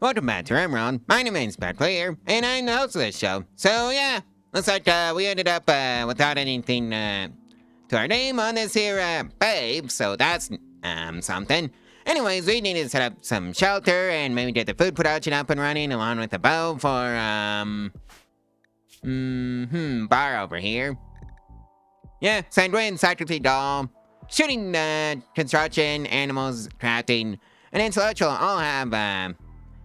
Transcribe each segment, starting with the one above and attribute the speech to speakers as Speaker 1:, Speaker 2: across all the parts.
Speaker 1: Welcome back to Rimworld. My name is Pravculear, and I'm the host of this show. So yeah, looks like we ended up without anything to our name on this here babe, so that's something. Anyways, we need to set up some shelter and maybe get the food production up and running along with the bow for bar over here. Yeah, sanguine, sacrifice doll, shooting, construction, animals, crafting, and intellectual all have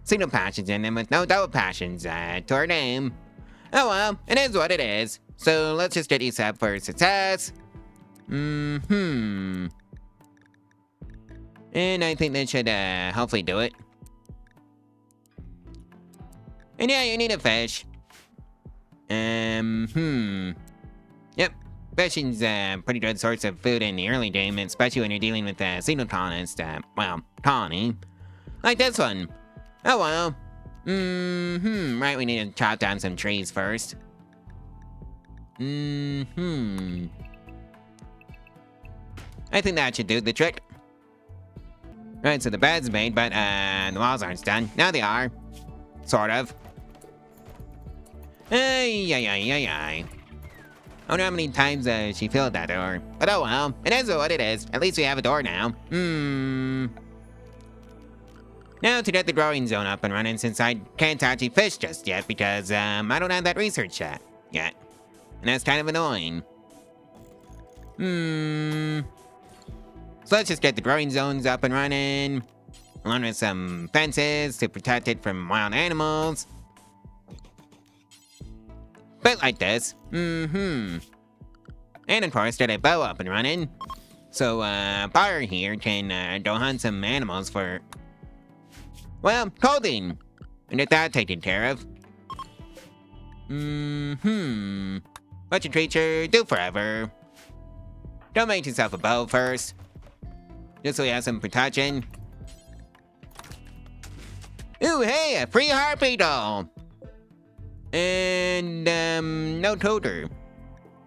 Speaker 1: single passions in them with no double passions to our name. Oh well, it is what it is. So let's just get you set up for success. And I think that should hopefully do it. And yeah, you need a fish. Yep. Fishing's a pretty good source of food in the early game, especially when you're dealing with a single colonist, colony. Like this one. Oh well. Right, we need to chop down some trees first. I think that should do the trick. Right, so the bed's made, but the walls aren't done. Now they are. Sort of. I wonder how many times she filled that door. But oh well, it is what it is. At least we have a door now. Now to get the growing zone up and running, since I can't actually fish just yet because I don't have that research yet. And that's kind of annoying. So let's just get the growing zones up and running, along with some fences to protect it from wild animals. Bit like this. And of course, get a bow up and running. So Fire here can go hunt some animals for, well, clothing. And get that taken care of. Let your creature do forever. Don't make yourself a bow first. Just so you have some protection. Ooh, hey, a free harpy doll. And, no toter.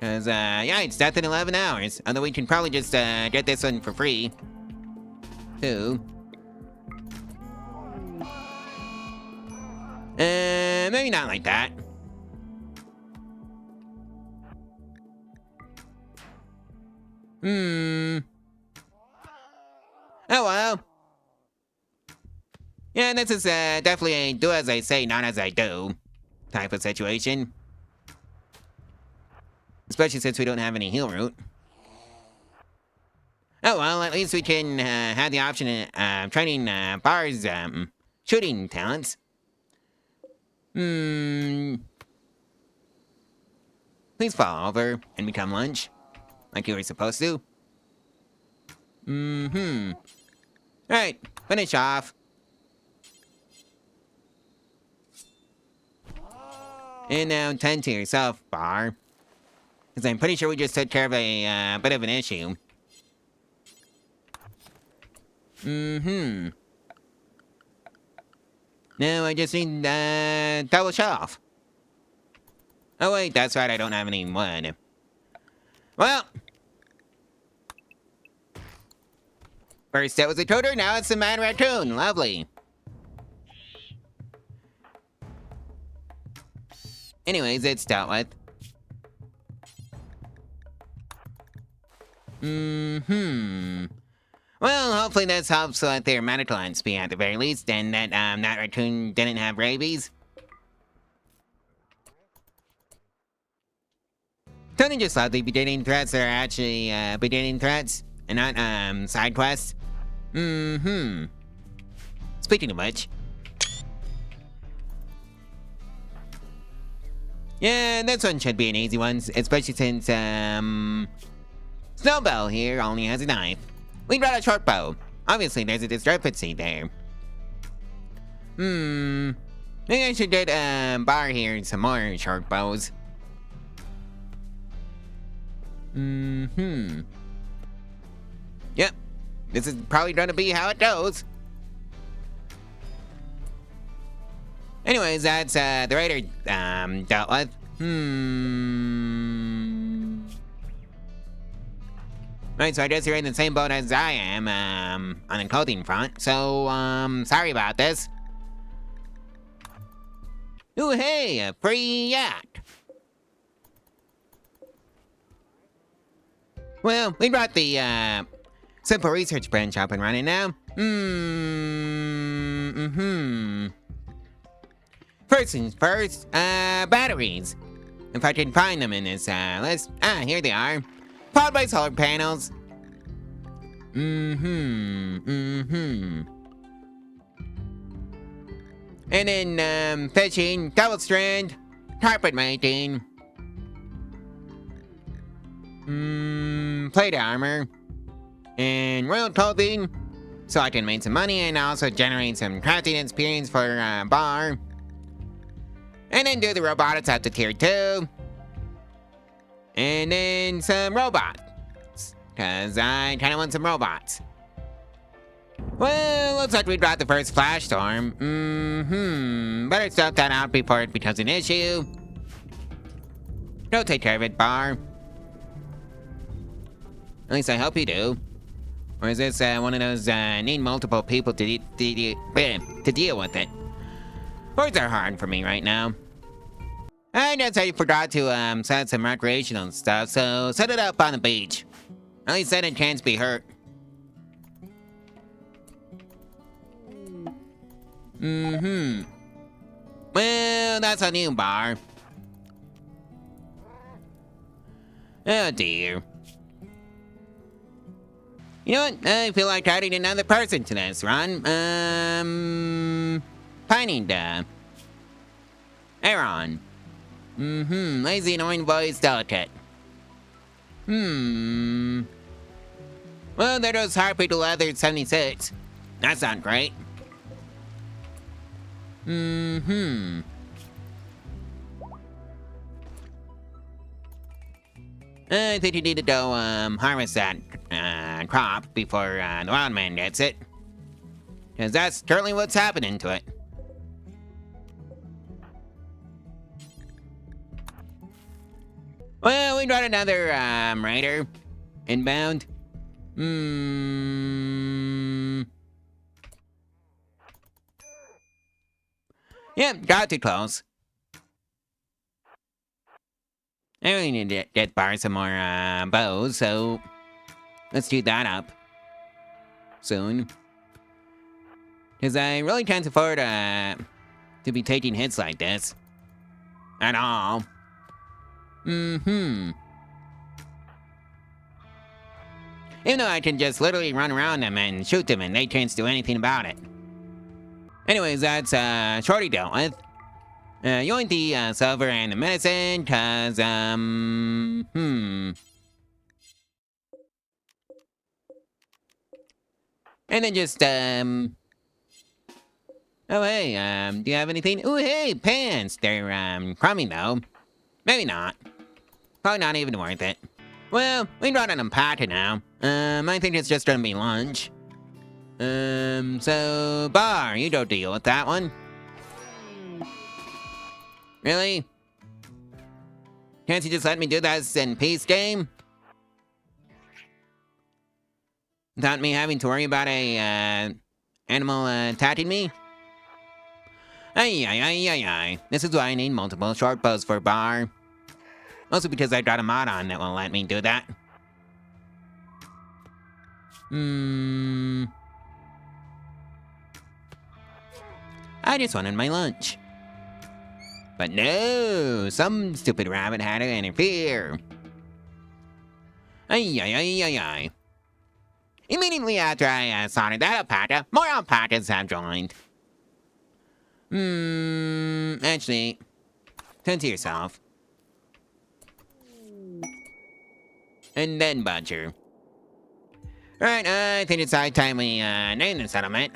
Speaker 1: Cause, yeah, it's death in 11 hours. Although we can probably just, get this one for free. Too. Maybe not like that. Oh well. Yeah, this is definitely a do as I say, not as I do type of situation. Especially since we don't have any heal root. Oh well, at least we can have the option of training Bar's shooting talents. Please fall over and become lunch, like you were supposed to. Alright, finish off. And now tend to yourself, Bar. Because I'm pretty sure we just took care of a bit of an issue. Now I just need double shelf. Oh wait, that's right, I don't have any wood. Well. First it was a toter, now it's a mad raccoon. Lovely. Anyways, it's dealt with. Well, hopefully this helps let their medical ants be at the very least, and that that raccoon didn't have rabies. Don't you just love the beginning threats that are actually beginning threats, and not side quests? Speaking of which. Yeah, this one should be an easy one, especially since, Snowbell here only has a knife. We brought a short bow. Obviously, there's a discrepancy there. Maybe I should get, Bar here some more short bows. Yep. This is probably gonna be how it goes. Anyways, that's the raider dealt with. Right, so I guess you're in the same boat as I am, on the clothing front. So, sorry about this. Ooh, hey, a free yacht. Well, we got the, simple research branch up and running now. First things first, batteries. If I can find them in this, list. Ah, here they are. Powered by solar panels. And then, fishing, double strand, carpet making. Plate armor. And royal clothing. So I can make some money and also generate some crafting experience for, bar. And then do the robotics up to tier 2. And then some robots. Cause I kinda want some robots. Well, looks like we got the first flash storm. Better stuff that out before it becomes an issue. Go take care of it, Bar. At least I hope you do. Or is this one of those need multiple people to deal with it? Words are hard for me right now. I guess I forgot to set some recreational stuff, so set it up on the beach. At least then it can't be hurt. Well, that's a new bar. Oh dear. You know what? I feel like adding another person to this run. Finding Aaron. Lazy annoying voice delicate. Well, there goes Heartbeat to Leather 76. That's not great. I think you need to go, harvest that, crop before, the wild man gets it. Cause that's currently what's happening to it. Well, we got another, raider. Inbound. Yep, got too close. I really need to get Bar some more, bows, so let's do that up soon. Because I really can't afford, to be taking hits like this. At all. Even though I can just literally run around them and shoot them and they can't do anything about it. Anyways, that's, Shorty dealt with. You want the, silver and the medicine, cause, And then just, Oh, hey, do you have anything? Ooh, hey, pants! They're, crummy, though. Maybe not. Probably not even worth it. Well, we got an party now. I think it's just gonna be lunch. So, Bar, you don't deal with that one. Really? Can't you just let me do this in peace, game? Without me having to worry about a, animal, attacking me? Ay. This is why I need multiple short bows for Bar. Also because I got a mod on that will let me do that. I just wanted my lunch. But no, some stupid rabbit had to interfere. Ay. Immediately after I sorted that alpaca, more alpacas have joined. Actually, tend to yourself. And then Butcher. Alright, I think it's high time we, name the settlement.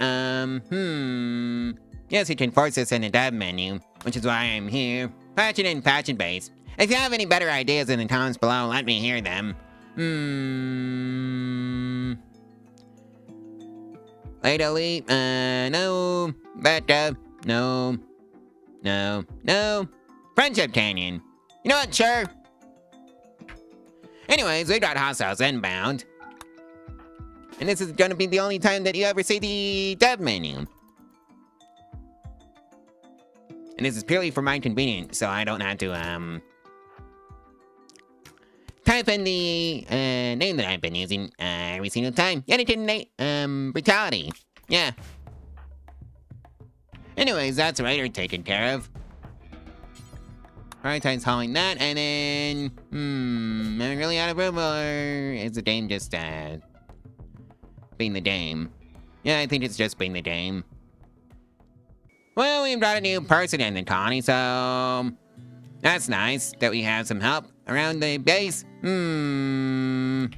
Speaker 1: Yes, you can force this in the dev menu, which is why I'm here. Passion and passion base. If you have any better ideas in the comments below, let me hear them. Late elite, no. Beta, no. Friendship Canyon. You know what, sure. Anyways, we got hostiles inbound. And this is gonna be the only time that you ever see the dev menu. And And this is purely for my convenience, so I don't have to, type in the, name that I've been using, every single time. Yttakin, brutality. Yeah. Anyways, that's the raider taken care of. Prioritize hauling that, and then... am I really out of room, or is the dame just, being the dame? Yeah, I think it's just being the dame. Well, we brought a new person in the colony, so... That's nice that we have some help around the base. And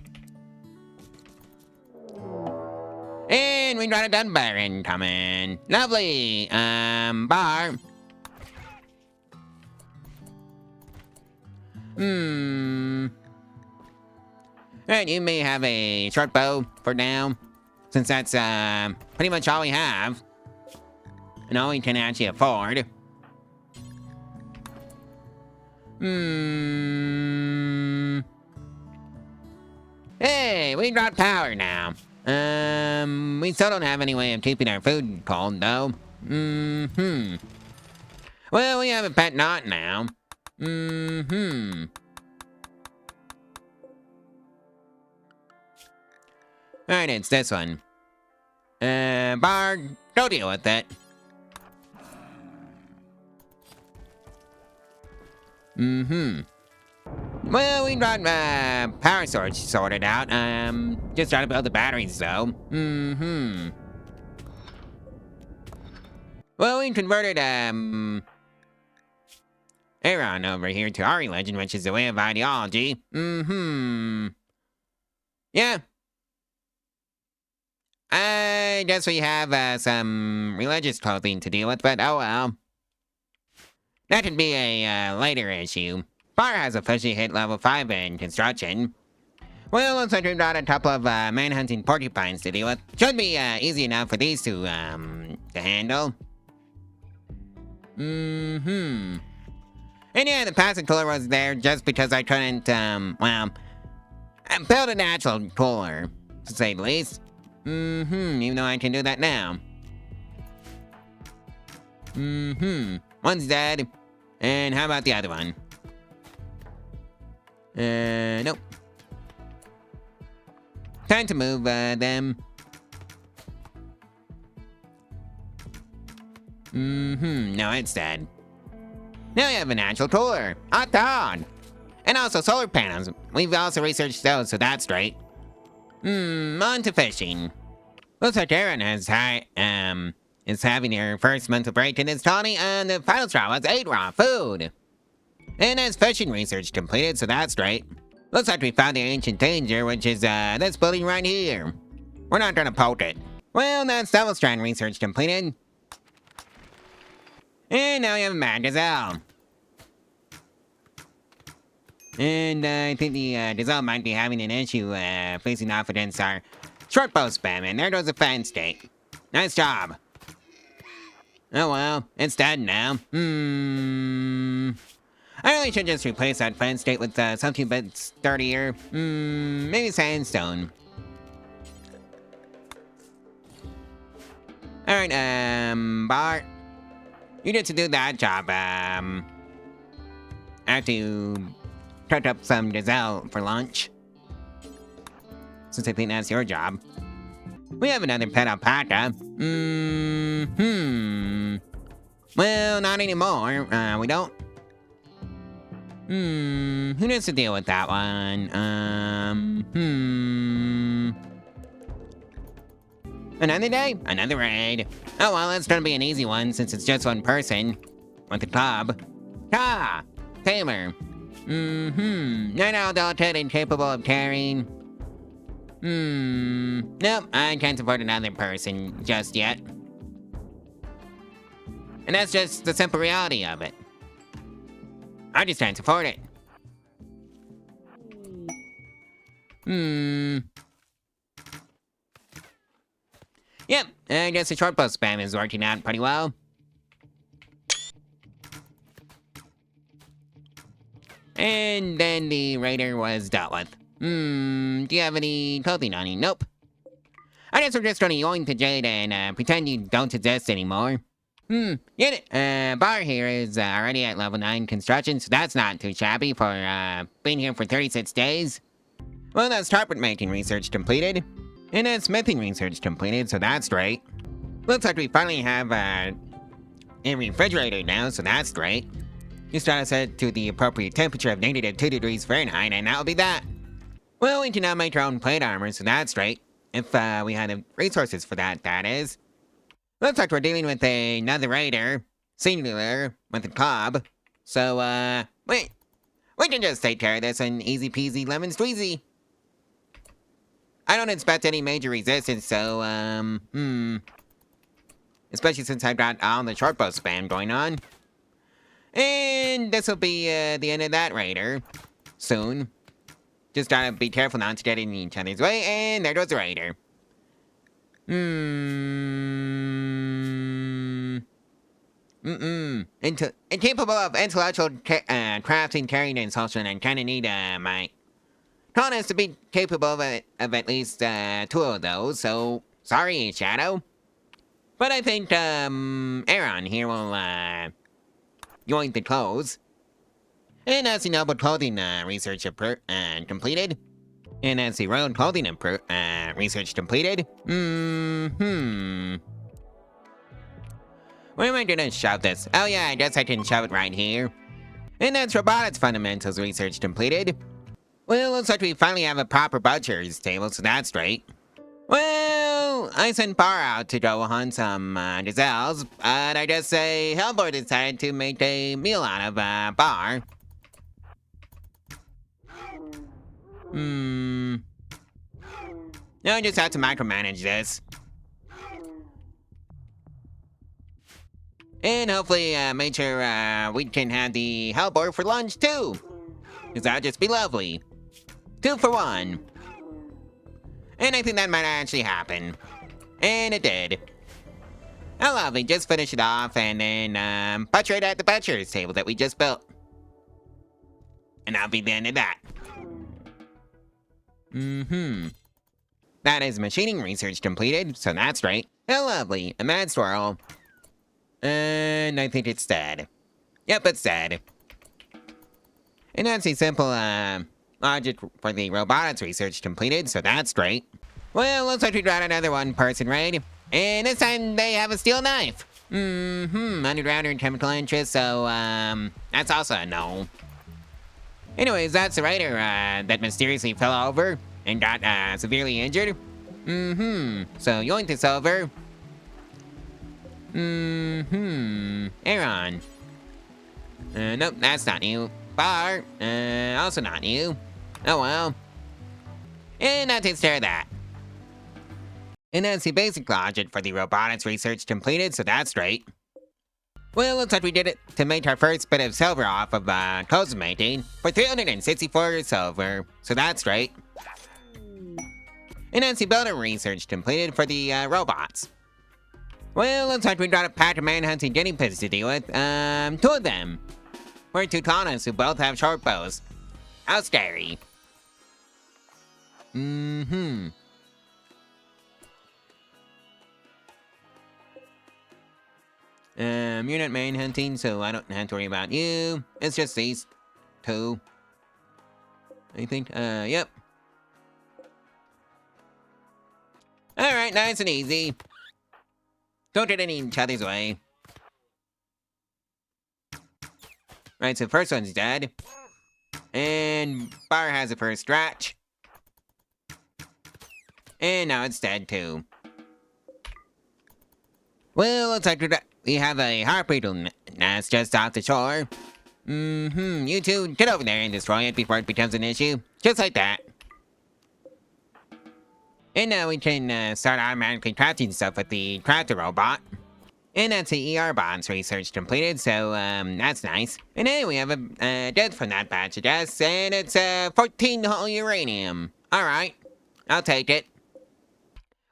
Speaker 1: we brought a gunplay incoming. Lovely. Bar. Alright, you may have a short bow for now, since that's, pretty much all we have. And all we can actually afford. Hey, we got power now. We still don't have any way of keeping our food cold, though. Well, we have a pet knot now. Alright, it's this one. Bard, go deal with it. Well, we got, power storage sorted out. Just trying to build the batteries, though. Well, we converted, Aaron over here to our religion, which is the way of ideology. Yeah. I guess we have, some religious clothing to deal with, but oh well. That could be a, later issue. Fire has officially hit level 5 in construction. Well, looks like we've got a couple of, man-hunting porcupines to deal with. Should be, easy enough for these to handle. And yeah, the passive cooler was there just because I couldn't, well, build a natural cooler, to say the least. Even though I can do that now. One's dead. And how about the other one? Nope. Time to move, them. No, it's dead. Now we have a natural cooler. Hot dog. And also solar panels. We've also researched those, so that's great. On to fishing. Looks like Aaron has is having her first mental break in his colony, and the final straw was 8 raw food. And has fishing research completed, so that's great. Looks like we found the ancient danger, which is this building right here. We're not gonna poke it. Well, that's double strand research completed. And now we have a mad gazelle. And I think the gazelle might be having an issue facing off against our short bow spam, and there goes the fan state. Nice job. Oh well, it's dead now. I really should just replace that fan state with something a bit sturdier. Maybe sandstone. Alright, Bart. You get to do that job, I have to cut up some gazelle for lunch. Since I think that's your job. We have another pet alpaca. Well, not anymore. We don't. Who needs to deal with that one? Another day, another raid. Oh well, it's gonna be an easy one since it's just one person. With the club. Ah! Tamer. Not all delicate and capable of carrying. Nope, I can't support another person just yet. And that's just the simple reality of it. I just can't support it. Yep, I guess the short bow spam is working out pretty well. And then the raider was dealt with. Do you have any clothing on you? Nope. I guess we're just gonna yoink the jade and pretend you don't exist anymore. Unit, bar here is already at level 9 construction, so that's not too shabby for, being here for 36 days. Well, that's carpet making research completed. And that's smithing research completed, so that's great. Looks like we finally have, a refrigerator now, so that's great. Just gotta set it to the appropriate temperature of -2 degrees Fahrenheit, and that'll be that. Well, we can now make our own plate armor, so that's great. If, we had the resources for that, that is. Looks like we're dealing with another raider, singular, with a cob. So, we can just take care of this in easy peasy lemon squeezy. I don't expect any major resistance, so, especially since I've got all the shortbow spam going on. And this'll be, the end of that raider. Soon. Just gotta be careful not to get in each other's way, and there goes the raider. Incapable of intellectual crafting, carrying, and social, and kinda need, my colonists to be capable of at least, 2 of those, so sorry, Shadow. But I think, Aaron here will, join the clothes. And that's the noble clothing, research completed. And that's the royal clothing research completed. Where am I gonna shove this? Oh yeah, I guess I can shove it right here. And that's robotics fundamentals research completed. Well, looks like we finally have a proper butcher's table, so that's great. Well, I sent Bar out to go hunt some gazelles, but I just say Hellboy decided to make a meal out of Bar. Now I just have to micromanage this. And hopefully make sure we can have the Hellboy for lunch too. Because that'd just be lovely. 2 for 1. And I think that might actually happen. And it did. How lovely, just finish it off and then butcher it at the butcher's table that we just built. And that'll be the end of that. That is machining research completed, so that's great. How lovely, a mad swirl. And I think it's dead. Yep, it's dead. And that's a simple, logic for the robotics research completed, so that's great. Well, looks like we got another one-person raid. And this time they have a steel knife. Underground and chemical interest, so, that's also a no. Anyways, that's the raider, that mysteriously fell over and got, severely injured. So yoink this over. Aaron. Nope, that's not you. Bar, also not you. Oh well. And that takes care of that. And that's the basic logic for the robotics research completed, so that's great. Well, looks like we did it to make our first bit of silver off of, clothes making for 364 silver, so that's great. And that's the builder research completed for the, robots. Well, looks like we got a pack of manhunting guinea pigs to deal with, 2 of them. We're 2 colonists who both have short bows. How scary. You're not manhunting, so I don't have to worry about you. It's just these 2. I think, yep. Alright, nice and easy. Don't get in each other's way. Right, so first one's dead. And Bar has the first scratch. And now it's dead too. Well, looks like we have a harp-beetle nest just off the shore. You 2, get over there and destroy it before it becomes an issue. Just like that. And now we can start automatically crafting stuff with the crafter robot. And that's the ER bonds research completed, so that's nice. And then we have a death from that batch, I guess, and it's 14 whole uranium. Alright, I'll take it.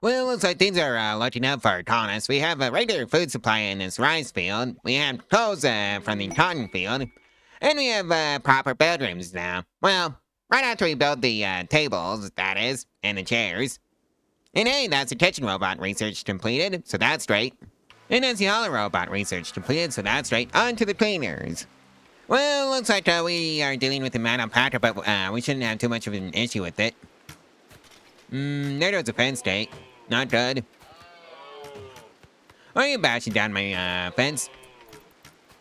Speaker 1: Well, looks like things are looking up for our colonists. We have a regular food supply in this rice field. We have clothes from the cotton field. And we have proper bedrooms now. Well, right after we build the tables, that is, and the chairs. And hey, that's the kitchen robot research completed, so that's great. And that's the hollow robot research completed, so that's right. On to the cleaners. Well, looks like we are dealing with a man on pattern, but we shouldn't have too much of an issue with it. There goes a fence state. Not good. Why are you bashing down my fence?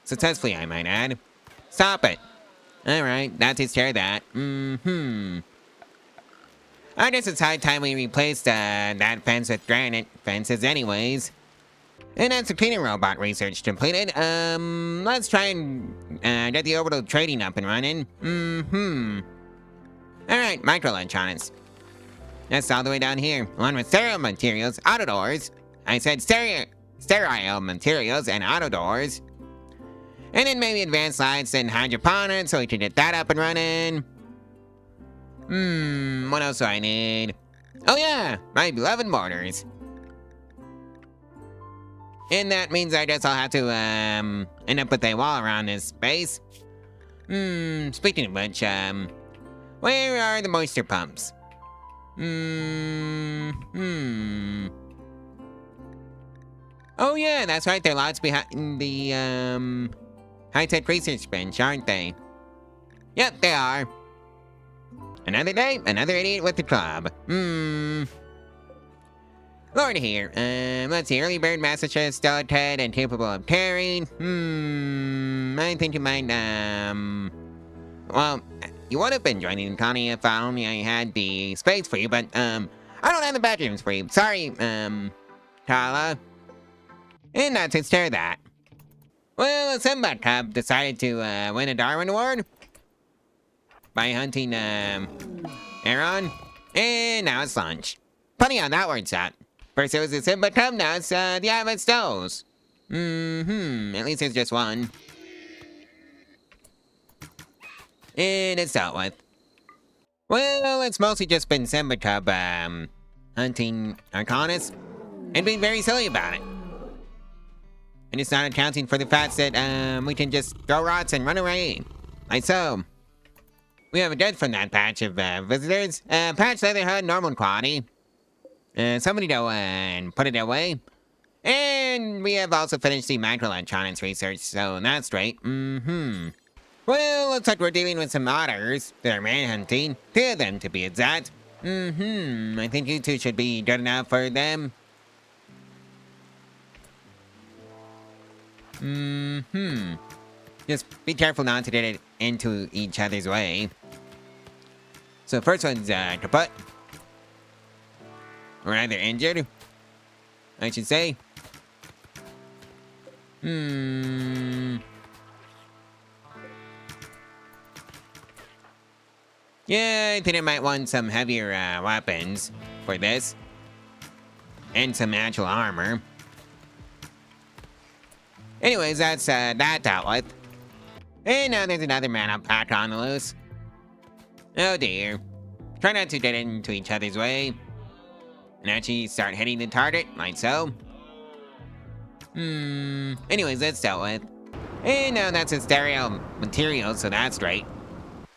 Speaker 1: Successfully, I might add. Stop it. Alright, that takes care of that. I guess it's high time we replaced that fence with granite fences anyways. And that's the cleaning robot research completed. Let's try and get the orbital trading up and running. Alright, microelectronics. That's all the way down here. Along with stereo materials, auto doors. I said stereo materials and auto doors. And then maybe advanced lights and hydroponics so we can get that up and running. What else do I need? Oh yeah, my beloved mortars. And that means I guess I'll have to end up with a wall around this space. Speaking of which, where are the moisture pumps? Oh yeah, that's right, they're lots behind the high-tech research bench, aren't they? Yep, they are. Another day, another idiot with the club. Lord here. Let's see. Early bird, Massachusetts, delicate, and capable of tearing. I think you might, well, you would have been joining the colony if only I had the space for you, but, I don't have the bedrooms for you. Sorry, Tala. And that takes care of that. Well, a Simba Cub decided to, win a Darwin Award by hunting, Aaron. And now it's lunch. Funny how that works out. First it was the Simba Cub, now it's, the Avid Stoves. At least there's just one. And it's dealt with. Well, it's mostly just been Simba Cub, hunting Arcanus and being very silly about it. And it's not accounting for the fact that, we can just throw rots and run away. Like so. We have a dead from that patch of, visitors. Patch Leatherhood, normal quality. Somebody go and put it away. And we have also finished the microelectronics research, so that's great. Well, looks like we're dealing with some otters that are manhunting. 2 of them, to be exact. I think you two should be good enough for them. Just be careful not to get it into each other's way. So first one's kaput. Or either injured, I should say. Yeah, I think I might want some heavier weapons for this. And some actual armor. Anyways, that's that dealt with. And now there's another man up back on the loose. Oh dear. Try not to get into each other's way. And actually start hitting the target, like so. Anyways, that's dealt with. And now that's a stereo material, so that's great.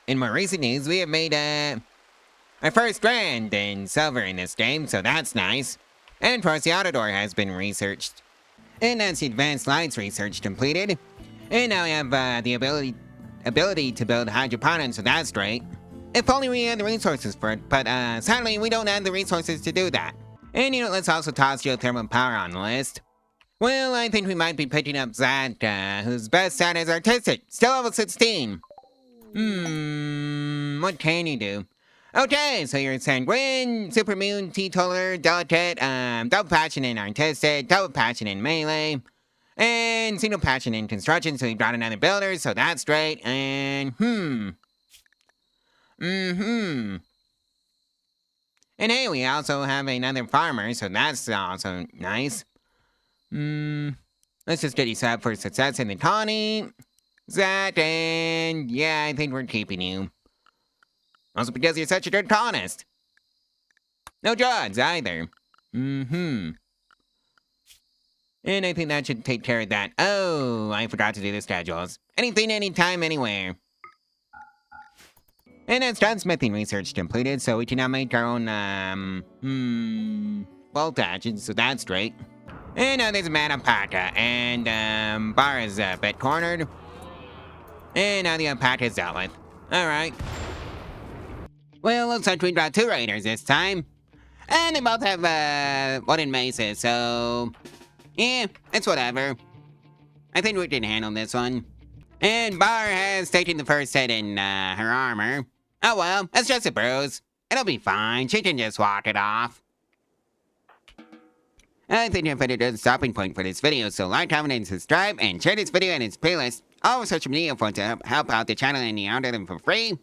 Speaker 1: In more recent news, we have made, our first grand in silver in this game, so that's nice. And of course, the auto door has been researched. And that's the advanced lights research completed. And now we have, the ability to build hydroponics, so that's great. If only we had the resources for it, but sadly we don't have the resources to do that. And you know, let's also toss geothermal power on the list. Well, I think we might be picking up Zach, whose best stat is artistic, still level 16. What can you do? Okay, so you're sanguine, supermoon, teetotaler, delicate, double passion in artistic, double passion in melee, and single passion in construction, so you got another builder, so that's great, and And hey, we also have another farmer, so that's also nice. Let's just get you set up for success in the colony. That, and yeah, I think we're keeping you. Also because you're such a good colonist. No drugs either. And I think that should take care of that. Oh, I forgot to do the schedules. Anything, anytime, anywhere. And that's gunsmithing research completed, so we can now make our own, bolt hatchets, so that's great. And now there's a man alpaca, and Bar is a bit cornered. And now the alpaca is dealt with. Alright. Well, looks like we got 2 raiders this time. And they both have wooden maces, so yeah, it's whatever. I think we can handle this one. And Bar has taken the first hit in her armor. Oh well, it's just a bruise. It'll be fine. She can just walk it off. I think I've hit a good stopping point for this video, so like, comment, and subscribe, and share this video and its playlist all over social media for to help out the channel and the algorithm for free.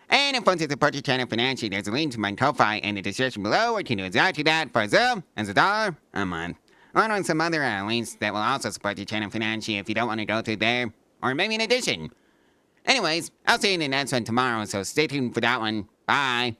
Speaker 1: And if you want to support the channel financially, there's a link to my Ko-Fi in the description below, where you can do exactly that for $0 and $1 a month. Along with some other links that will also support the channel financially if you don't want to go through there, or maybe in addition. Anyways, I'll see you in the next one tomorrow, so stay tuned for that one. Bye.